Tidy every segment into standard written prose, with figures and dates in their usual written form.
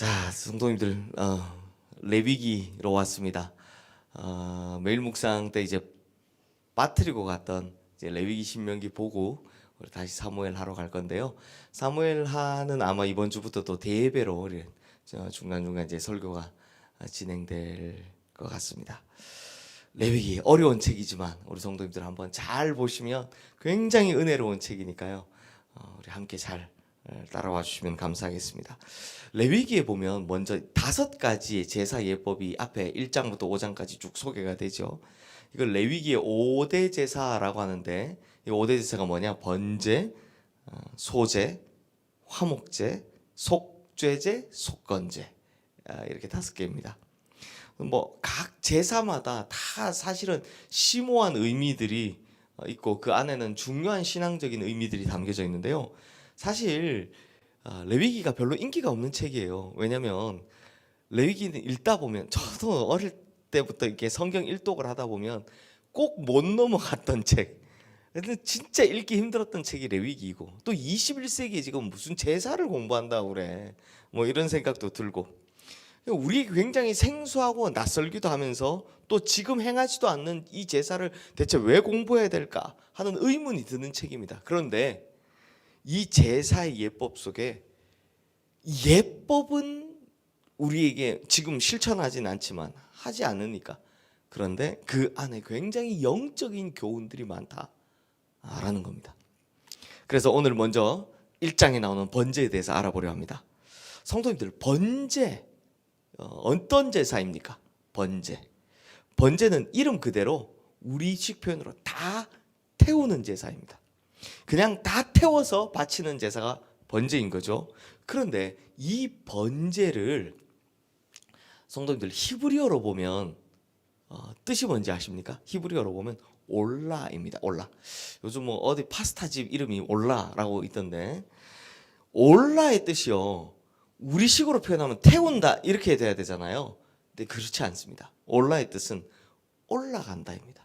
자, 성도님들, 레위기로 왔습니다. 매일 묵상 때 이제 빠뜨리고 갔던 이제 레위기 신명기 보고 우리 다시 사무엘 하러 갈 건데요. 사무엘 하는 아마 이번 주부터 또 대예배로 우리 중간중간 이제 설교가 진행될 것 같습니다. 레위기 어려운 책이지만 우리 성도님들 한번 잘 보시면 굉장히 은혜로운 책이니까요. 우리 함께 잘 따라와 주시면 감사하겠습니다. 레위기에 보면 먼저 5가지의 제사 예법이 앞에 1장부터 5장까지 쭉 소개가 되죠. 이걸 레위기의 5대 제사라고 하는데 이 5대 제사가 뭐냐? 번제, 소제, 화목제, 속죄제, 속건제, 이렇게 5개입니다. 뭐 각 제사마다 다 사실은 심오한 의미들이 있고 그 안에는 중요한 신앙적인 의미들이 담겨져 있는데요. 사실 레위기가 별로 인기가 없는 책이에요. 왜냐하면 레위기는 읽다 보면 저도 어릴 때부터 이렇게 성경 일독을 하다 보면 꼭 못 넘어갔던 책. 근데 진짜 읽기 힘들었던 책이 레위기이고 또 21세기에 지금 무슨 제사를 공부한다고 그래. 뭐 이런 생각도 들고 우리 굉장히 생소하고 낯설기도 하면서 또 지금 행하지도 않는 이 제사를 대체 왜 공부해야 될까 하는 의문이 드는 책입니다. 그런데 이 제사의 예법 속에 예법은 우리에게 지금 실천하진 않지만 하지 않으니까 그런데 그 안에 굉장히 영적인 교훈들이 많다라는 겁니다. 그래서 오늘 먼저 1장에 나오는 번제에 대해서 알아보려 합니다. 성도님들, 번제 어떤 제사입니까? 번제는 이름 그대로 우리식 표현으로 다 태우는 제사입니다. 그냥 다 태워서 바치는 제사가 번제인 거죠. 그런데 이 번제를 성도님들 히브리어로 보면 뜻이 뭔지 아십니까? 히브리어로 보면 올라입니다. 올라. 요즘 뭐 어디 파스타집 이름이 올라라고 있던데 올라의 뜻이요. 우리식으로 표현하면 태운다 이렇게 돼야 되잖아요. 근데 그렇지 않습니다. 올라의 뜻은 올라간다입니다.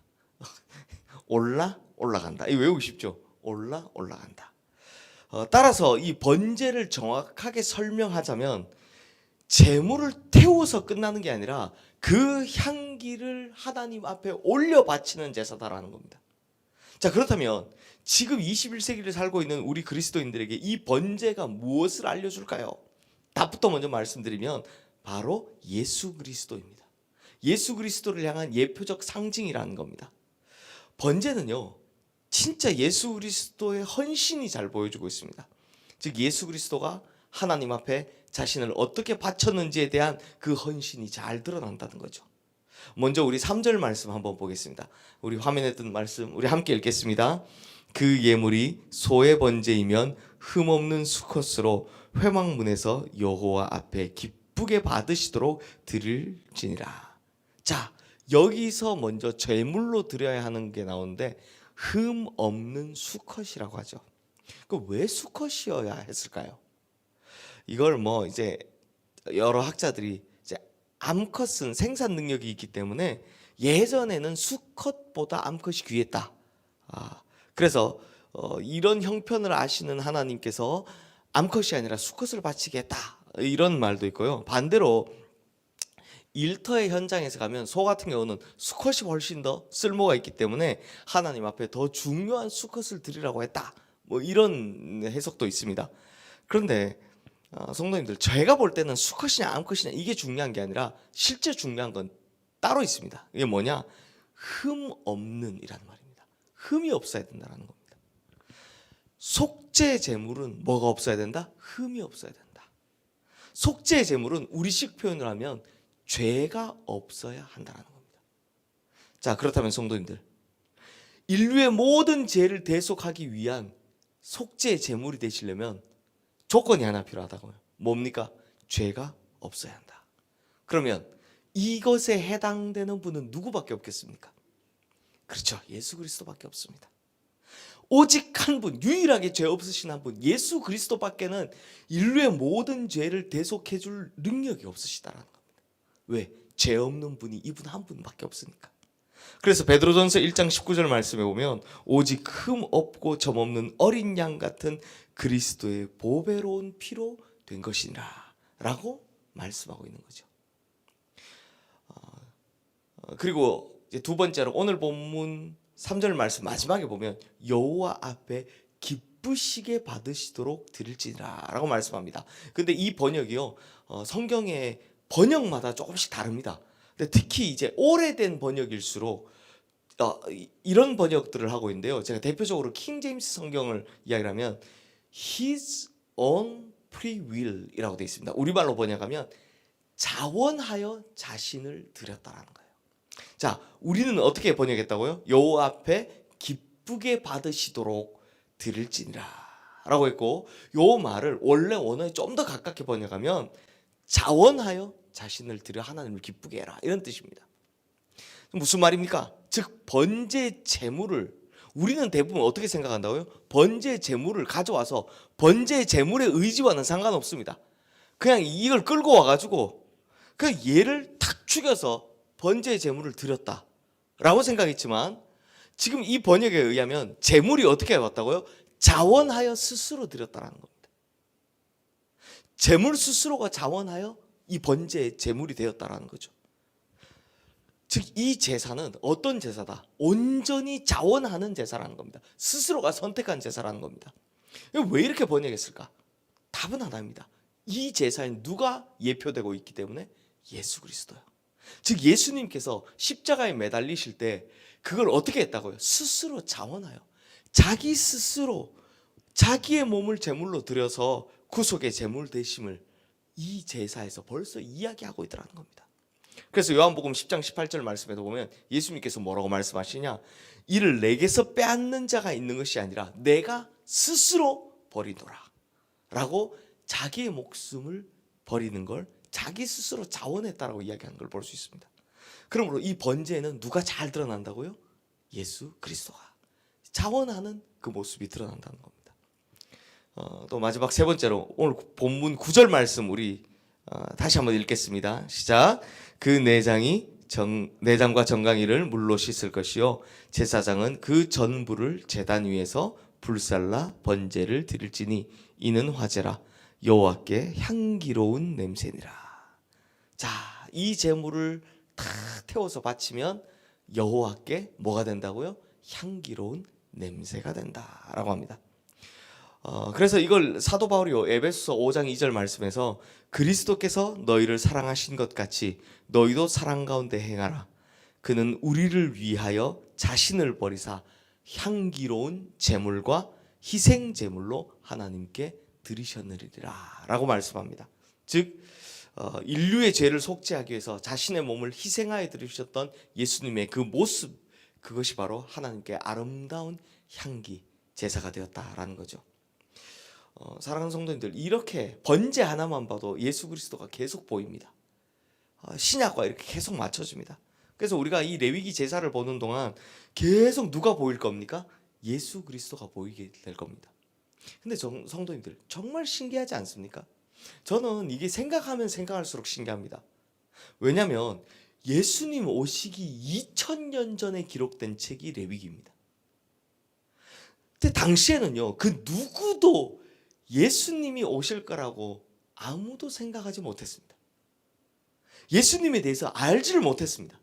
올라간다. 이거 외우기 쉽죠? 올라간다. 따라서 이 번제를 정확하게 설명하자면 제물을 태워서 끝나는 게 아니라 그 향기를 하나님 앞에 올려 바치는 제사다라는 겁니다. 자, 그렇다면 지금 21세기를 살고 있는 우리 그리스도인들에게 이 번제가 무엇을 알려줄까요? 답부터 먼저 말씀드리면 바로 예수 그리스도입니다. 예수 그리스도를 향한 예표적 상징이라는 겁니다. 번제는요, 진짜 예수 그리스도의 헌신이 잘 보여주고 있습니다. 즉 예수 그리스도가 하나님 앞에 자신을 어떻게 바쳤는지에 대한 그 헌신이 잘 드러난다는 거죠. 먼저 우리 3절 말씀 한번 보겠습니다. 우리 화면에 뜬 말씀 우리 함께 읽겠습니다. 그 예물이 소의 번제이면 흠없는 수컷으로 회막문에서 여호와 앞에 기쁘게 받으시도록 드릴지니라. 자, 여기서 먼저 제물로 드려야 하는 게 나오는데 흠 없는 수컷이라고 하죠. 그 왜 수컷이어야 했을까요? 이걸 뭐 이제 여러 학자들이 이제 암컷은 생산 능력이 있기 때문에 예전에는 수컷보다 암컷이 귀했다. 그래서 이런 형편을 아시는 하나님께서 암컷이 아니라 수컷을 바치게 했다. 이런 말도 있고요. 반대로 일터의 현장에서 가면 소 같은 경우는 수컷이 훨씬 더 쓸모가 있기 때문에 하나님 앞에 더 중요한 수컷을 드리라고 했다. 뭐 이런 해석도 있습니다. 그런데 성도님들, 제가 볼 때는 수컷이냐 암컷이냐 이게 중요한 게 아니라 실제 중요한 건 따로 있습니다. 이게 뭐냐? 흠 없는 이라는 말입니다. 흠이 없어야 된다는 겁니다. 속죄 제물은 뭐가 없어야 된다? 흠이 없어야 된다. 속죄 제물은 우리식 표현을 하면 죄가 없어야 한다는 겁니다. 자, 그렇다면 성도님들, 인류의 모든 죄를 대속하기 위한 속죄 제물이 되시려면 조건이 하나 필요하다고요. 뭡니까? 죄가 없어야 한다. 그러면 이것에 해당되는 분은 누구밖에 없겠습니까? 그렇죠. 예수 그리스도밖에 없습니다. 오직 한 분, 유일하게 죄 없으신 한 분, 예수 그리스도밖에는 인류의 모든 죄를 대속해 줄 능력이 없으시다라는 겁니다. 왜? 죄 없는 분이 이분 한 분밖에 없으니까. 그래서 베드로전서 1장 19절 말씀에 보면 오직 흠 없고 점 없는 어린 양 같은 그리스도의 보배로운 피로 된 것이니라 라고 말씀하고 있는 거죠. 그리고 이제 두 번째로 오늘 본문 3절 말씀 마지막에 보면 여호와 앞에 기쁘시게 받으시도록 드릴지니라 라고 말씀합니다. 근데 이 번역이요, 성경의 번역마다 조금씩 다릅니다. 근데 특히 이제 오래된 번역일수록 이런 번역들을 하고 있는데요. 제가 대표적으로 킹 제임스 성경을 이야기를 하면 His own free will 이라고 되어 있습니다. 우리말로 번역하면 자원하여 자신을 드렸다라는 거예요. 자, 우리는 어떻게 번역했다고요? 여호와 앞에 기쁘게 받으시도록 드릴지니라 라고 했고, 요 말을 원래 원어에 좀 더 가깝게 번역하면 자원하여 자신을 드려 하나님을 기쁘게 해라 이런 뜻입니다. 무슨 말입니까? 즉 번제 제물을 우리는 대부분 어떻게 생각한다고요? 번제 제물을 가져와서 번제 제물의 의지와는 상관없습니다. 그냥 이걸 끌고 와가지고 그냥 얘를 탁 죽여서 번제 제물을 드렸다라고 생각했지만, 지금 이 번역에 의하면 제물이 어떻게 왔다고요? 자원하여 스스로 드렸다라는 겁니다. 제물 스스로가 자원하여 이 번제 제물이 되었다라는 거죠. 즉 이 제사는 어떤 제사다? 온전히 자원하는 제사라는 겁니다. 스스로가 선택한 제사라는 겁니다. 왜 이렇게 번역했을까? 답은 하나입니다. 이 제사에 누가 예표되고 있기 때문에 예수 그리스도요. 즉 예수님께서 십자가에 매달리실 때 그걸 어떻게 했다고요? 스스로 자원하여 자기 스스로 자기의 몸을 제물로 드려서 구속의 제물 되심을 이 제사에서 벌써 이야기하고 있더라는 겁니다. 그래서 요한복음 10장 18절 말씀에도 보면 예수님께서 뭐라고 말씀하시냐? 이를 내게서 빼앗는 자가 있는 것이 아니라 내가 스스로 버리노라 라고 자기의 목숨을 버리는 걸 자기 스스로 자원했다라고 이야기하는 걸 볼 수 있습니다. 그러므로 이 번제는 누가 잘 드러난다고요? 예수 그리스도가 자원하는 그 모습이 드러난다는 겁니다. 또 마지막 세 번째로 오늘 본문 9절 말씀 우리 다시 한번 읽겠습니다. 시작. 그 내장과 정강이를 물로 씻을 것이요 제사장은 그 전부를 제단 위에서 불살라 번제를 드릴지니 이는 화제라 여호와께 향기로운 냄새니라. 자, 이 제물을 다 태워서 바치면 여호와께 뭐가 된다고요? 향기로운 냄새가 된다라고 합니다. 그래서 이걸 사도 바울이 에베소서 5장 2절 말씀에서 그리스도께서 너희를 사랑하신 것 같이 너희도 사랑 가운데 행하라. 그는 우리를 위하여 자신을 버리사 향기로운 제물과 희생 제물로 하나님께 드리셨느니라 라고 말씀합니다. 즉 인류의 죄를 속죄하기 위해서 자신의 몸을 희생하여 드리셨던 예수님의 그 모습, 그것이 바로 하나님께 아름다운 향기 제사가 되었다라는 거죠. 사랑하는 성도님들, 이렇게 번제 하나만 봐도 예수 그리스도가 계속 보입니다. 신약과 이렇게 계속 맞춰집니다. 그래서 우리가 이 레위기 제사를 보는 동안 계속 누가 보일 겁니까? 예수 그리스도가 보이게 될 겁니다. 근데 성도님들 정말 신기하지 않습니까? 저는 이게 생각하면 생각할수록 신기합니다. 왜냐하면 예수님 오시기 2000년 전에 기록된 책이 레위기입니다. 근데 당시에는요, 그 누구도 예수님이 오실 거라고 아무도 생각하지 못했습니다. 예수님에 대해서 알지를 못했습니다.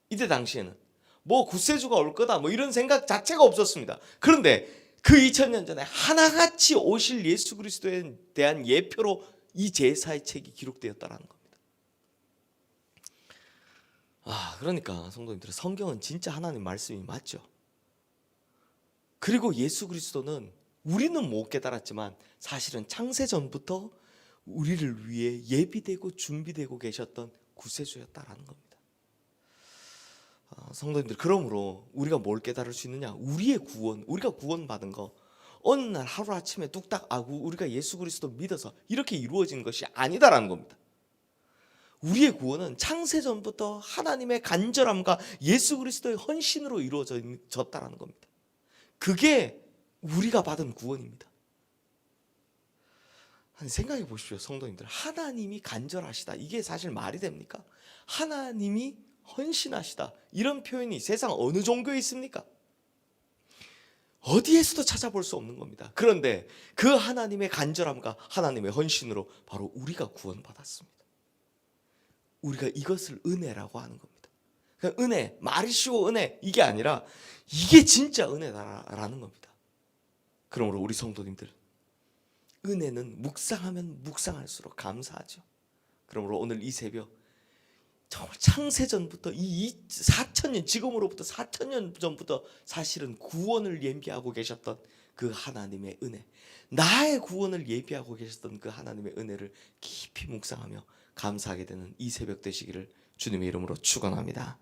이때 당시에는 뭐 구세주가 올 거다 뭐 이런 생각 자체가 없었습니다. 그런데 그 2000년 전에 하나같이 오실 예수 그리스도에 대한 예표로 이 제사의 책이 기록되었다는 겁니다. 그러니까 성도님들, 성경은 진짜 하나님 말씀이 맞죠. 그리고 예수 그리스도는 우리는 못 깨달았지만 사실은 창세 전부터 우리를 위해 예비되고 준비되고 계셨던 구세주였다라는 겁니다. 성도님들, 그러므로 우리가 뭘 깨달을 수 있느냐? 우리의 구원, 우리가 구원받은 거 어느 날 하루아침에 뚝딱 우리가 예수 그리스도 믿어서 이렇게 이루어진 것이 아니다라는 겁니다. 우리의 구원은 창세 전부터 하나님의 간절함과 예수 그리스도의 헌신으로 이루어졌다라는 겁니다. 그게 우리가 받은 구원입니다. 생각해 보십시오, 성도님들. 하나님이 간절하시다, 이게 사실 말이 됩니까? 하나님이 헌신하시다, 이런 표현이 세상 어느 종교에 있습니까? 어디에서도 찾아볼 수 없는 겁니다. 그런데 그 하나님의 간절함과 하나님의 헌신으로 바로 우리가 구원받았습니다. 우리가 이것을 은혜라고 하는 겁니다. 그러니까 은혜, 말이 쉬워 은혜 이게 아니라 이게 진짜 은혜다라는 겁니다. 그러므로 우리 성도님들, 은혜는 묵상하면 묵상할수록 감사하죠. 그러므로 오늘 이 새벽 정말 창세전부터 이 4천년, 지금으로부터 4천년 전부터 사실은 구원을 예비하고 계셨던 그 하나님의 은혜, 나의 구원을 예비하고 계셨던 그 하나님의 은혜를 깊이 묵상하며 감사하게 되는 이 새벽 되시기를 주님의 이름으로 축원합니다.